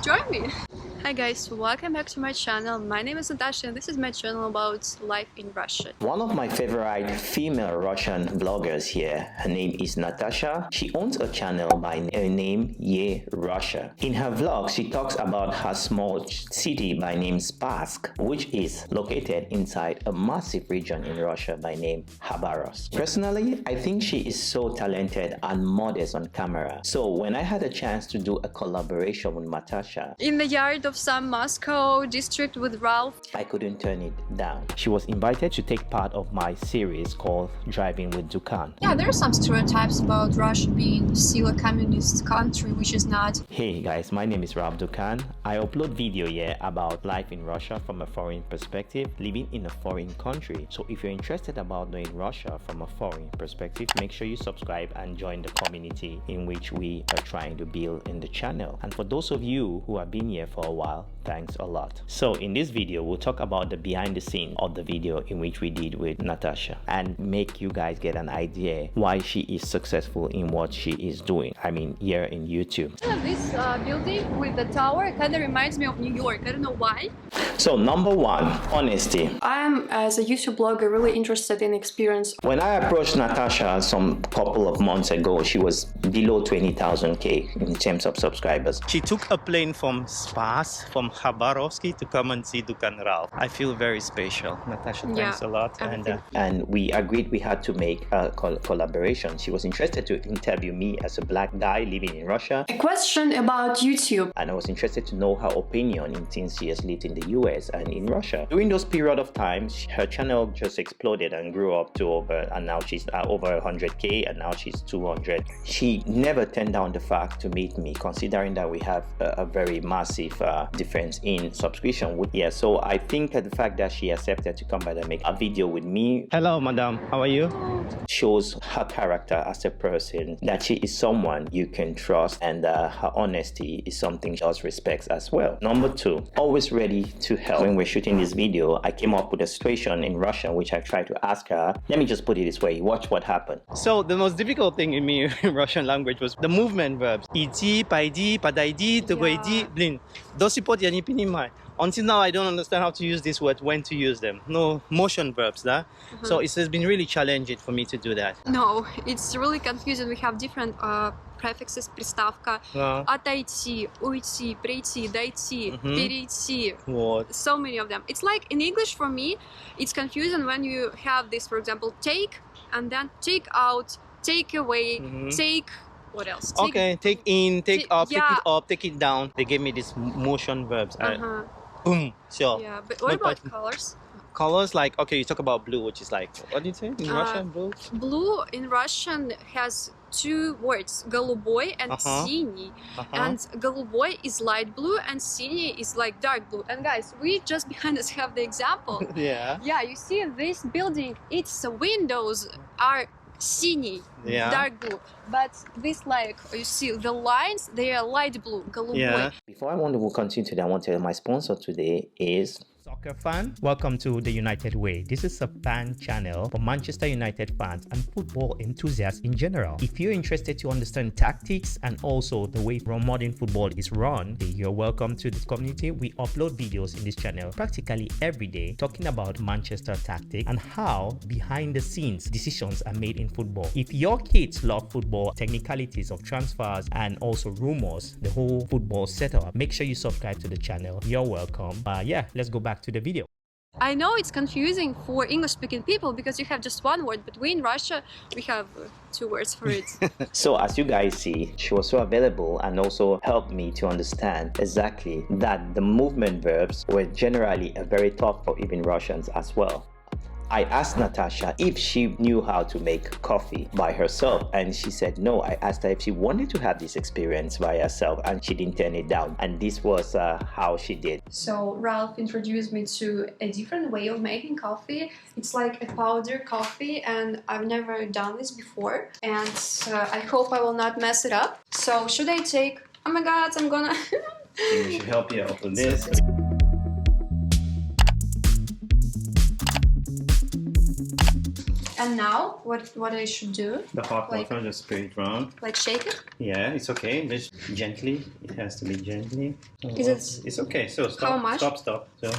join me. Hi guys, welcome back to my channel. My name is Natasha and this is my channel about life in Russia. One of my favorite female Russian bloggers here, her name is Natasha. She owns a channel by name her.So. In her vlog, she talks about her small city by name Spassk, which is located inside a massive region in Russia by name Khabarovsk. Personally, I think she is so talented and modest on camera. So when I had a chance to do a collaboration with Natasha In the yard of some Moscow district with Ralph, I couldn't turn it down. She was invited to take part of my series called Driving with Ducan. yeah, there are some stereotypes about Russia being still a communist country, which is not. Hey guys, my name is Rob Ducan. I upload video here about life in Russia from a foreign perspective, living in a foreign country. So if you're interested about knowing Russia from a foreign perspective, make sure you subscribe and join the community in which we are trying to build in the channel. And for those of you who have been here for a while, thanks a lot. So in this video, we'll talk about the behind the scenes of the video in which we did with Natasha and make you guys get an idea why she is successful in what she is doing. I mean, here in YouTube. This building with the tower kind of reminds me of New York. I don't know why. So number one, honesty. I'm, as a YouTube blogger, really interested in experience. When I approached Natasha some couple of months ago, she was below 20,000K in terms of subscribers. She took a plane from Spassk, from Khabarovsk to come and see Ducanralf. I feel very special. Natasha, thanks a lot. And we agreed we had to make a collaboration. She was interested to interview me as a black guy living in Russia. A question about YouTube. And I was interested to know her opinion since she has lived in the US and in Russia. During those period of time, her channel just exploded and grew up to and now she's over 100K and now she's 200. She never turned down the fact to meet me, considering that we have a very massive difference in subscription. Yeah, so I think the fact that she accepted to come by and make a video with me. Hello, madam. How are you? Shows her character as a person, that she is someone you can trust, and her honesty is something she also respects as well. Number two, always ready to help. When we're shooting this video, I came up with a situation in Russian which I tried to ask her. Let me just put it this way, watch what happened. So the most difficult thing in me in Russian language was the movement verbs. Иди, пойди, подойди, подойди. Блин, до сих пор я не понимаю. Until now, I don't understand how to use these words, when to use them. No motion verbs, да? So it has been really challenging for me to do that. No, it's really confusing. We have different prefixes, приставка. Отойти, уйти, прийти, дойти, перейти. What? So many of them. It's like in English for me, it's confusing when you have this, for example, take and then take out, take away, take. What else? Take in, take up, take it up, take it down. They gave me these motion verbs. Boom. So. Yeah, but what about colors? Colors, like, okay, you talk about blue, which is like, what do you say in Russian? Blue? Blue in Russian has two words, голубой and синий. And голубой is light blue and синий is like dark blue. And guys, we just behind us have the example. Yeah. Yeah, you see this building, its windows are синий, dark blue, but this, like, you see the lines, they are light blue, голубой. Yeah. Before I want to continue today, I want to tell you my sponsor today is Soccer fan, welcome to the United Way. This is a fan channel for Manchester United fans and football enthusiasts in general. If you're interested to understand tactics and also the way modern football is run, you're welcome to this community. We upload videos in this channel practically every day talking about Manchester tactics and how behind the scenes decisions are made in football. If your kids love football, technicalities of transfers and also rumors, the whole football setup, make sure you subscribe to the channel. You're welcome. Yeah, let's go back to the video. I know it's confusing for English-speaking people because you have just one word, but we in Russia, we have two words for it. So as you guys see, she was so available and also helped me to understand exactly that the movement verbs were generally very tough for even Russians as well. I asked Natasha if she knew how to make coffee by herself, and she said no. I asked her if she wanted to have this experience by herself, and she didn't turn it down, and this was how she did. So Ralph introduced me to a different way of making coffee. It's like a powder coffee, and I've never done this before, and I hope I will not mess it up. So should I take, oh my god, I'm gonna We should help you out with this. And now, what I should do? The hot Like- water, just spray it around. Like shake it? Yeah, it's okay. Just gently. It has to be gently. Is it- It's okay. So stop. How much? Stop. So,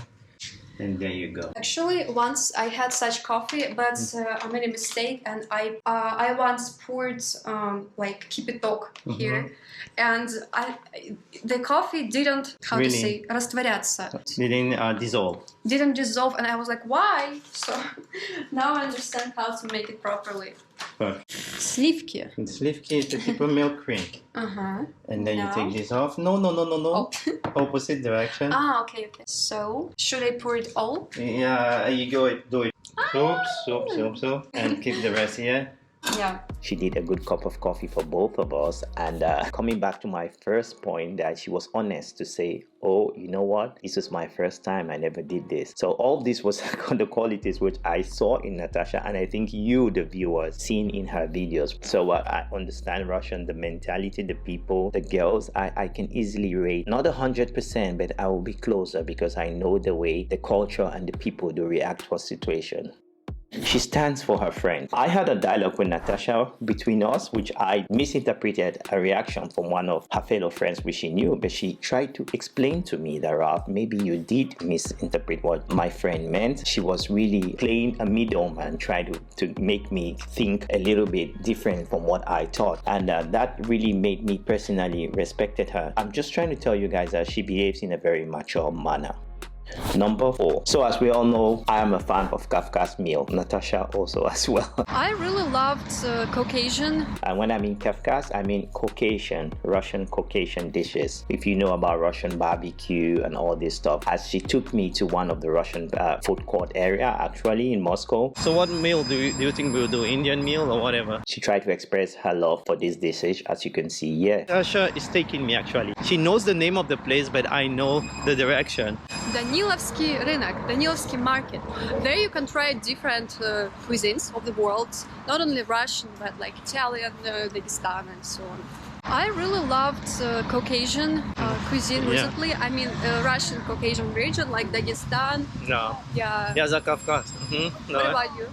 and there you go. Actually, once I had such coffee, but I made a mistake, and I once poured like kipitok here, and the coffee didn't Really? to say растворяться. Didn't dissolve. Didn't dissolve, and I was like, why? So now I understand how to make it properly. Perfect. Сливки. Sливki is the type of milk cream. And then you Now? take this off. No. Oh. Opposite direction. Okay. So should I pour it all? Yeah, you do it. Soup. And keep the rest here. Yeah. She did a good cup of coffee for both of us. And coming back to my first point, that she was honest to say, oh, you know what, this was my first time, I never did this. So all this was the qualities which I saw in Natasha, and I think you, the viewers, seen in her videos. So I understand Russian, the mentality, the people, the girls. I can easily rate, not 100%, but I will be closer because I know the way the culture and the people do react to a situation. She stands for her friend. I had a dialogue with Natasha between us, which I misinterpreted a reaction from one of her fellow friends, which she knew, but she tried to explain to me that, Ralph, maybe you did misinterpret what my friend meant. She was really playing a middleman, trying to make me think a little bit different from what I thought. And that really made me personally respected her. I'm just trying to tell you guys that she behaves in a very mature manner. Number 4. So as we all know, I am a fan of Kafka's meal. Natasha also as well. I really loved Caucasian. And when I mean Kafka's, I mean Caucasian, Russian Caucasian dishes. If you know about Russian barbecue and all this stuff, as she took me to one of the Russian food court area actually in Moscow. So what meal do you think we'll do? Indian meal or whatever? She tried to express her love for this dish, as you can see here. Natasha is taking me actually. She knows the name of the place, but I know the direction. Danilovsky рынок, Danilovsky market. There you can try different cuisines of the world, not only Russian, but like Italian, Dagestan, and so on. I really loved Caucasian cuisine recently. I mean, Russian Caucasian region like Dagestan. No. Yeah. Я за Кавказ. What about you?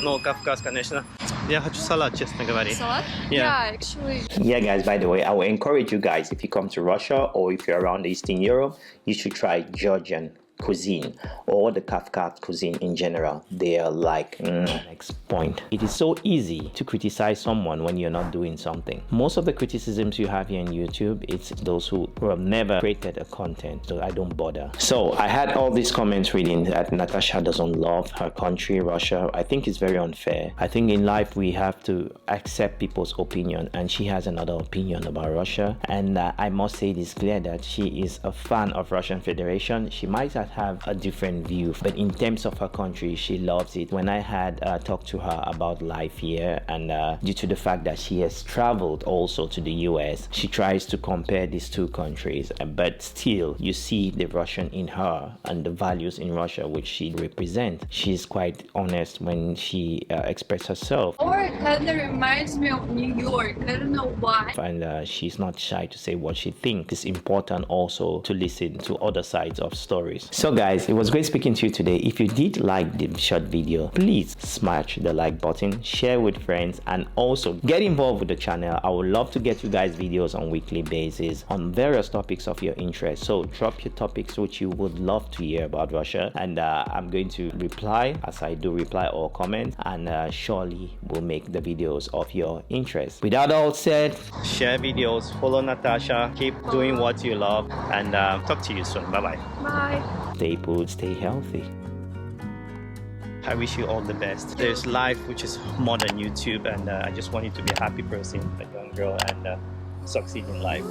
No, Кавказ, конечно. Я хочу салат, честно говоря. Salad? Yeah. Actually. Yeah, guys, by the way, I will encourage you guys, if you come to Russia or if you're around Eastern Europe, you should try Georgian cuisine or the Kafka cuisine in general. They are like next point. It is so easy to criticize someone when you're not doing something. Most of the criticisms you have here on YouTube, it's those who have never created a content, so I don't bother. So I had all these comments reading that Natasha doesn't love her country, Russia. I think it's very unfair. I think in life we have to accept people's opinion, and she has another opinion about Russia, and I must say this clear that she is a fan of Russian Federation. She might have a different view, but in terms of her country, she loves it. When I had talked to her about life here, and due to the fact that she has traveled also to the US, she tries to compare these two countries, but still you see the Russian in her and the values in Russia which she represents. She's quite honest when she expresses herself, Or it kind of reminds me of New York. I don't know why. and she's not shy to say what she thinks. It's important also to listen to other sides of stories. So guys, it was great speaking to you today. If you did like the short video, please smash the like button, share with friends, and also get involved with the channel. I would love to get you guys videos on weekly basis on various topics of your interest. So drop your topics which you would love to hear about Russia, and I'm going to reply as I do reply all comments, and surely will make the videos of your interest. With that all said, Share videos, follow Natasha, keep doing what you love, and talk to you soon. Bye bye. Bye. stay put, stay healthy. I wish you all the best. There's life which is more than YouTube, and I just want you to be a happy person, a young girl, and succeed in life.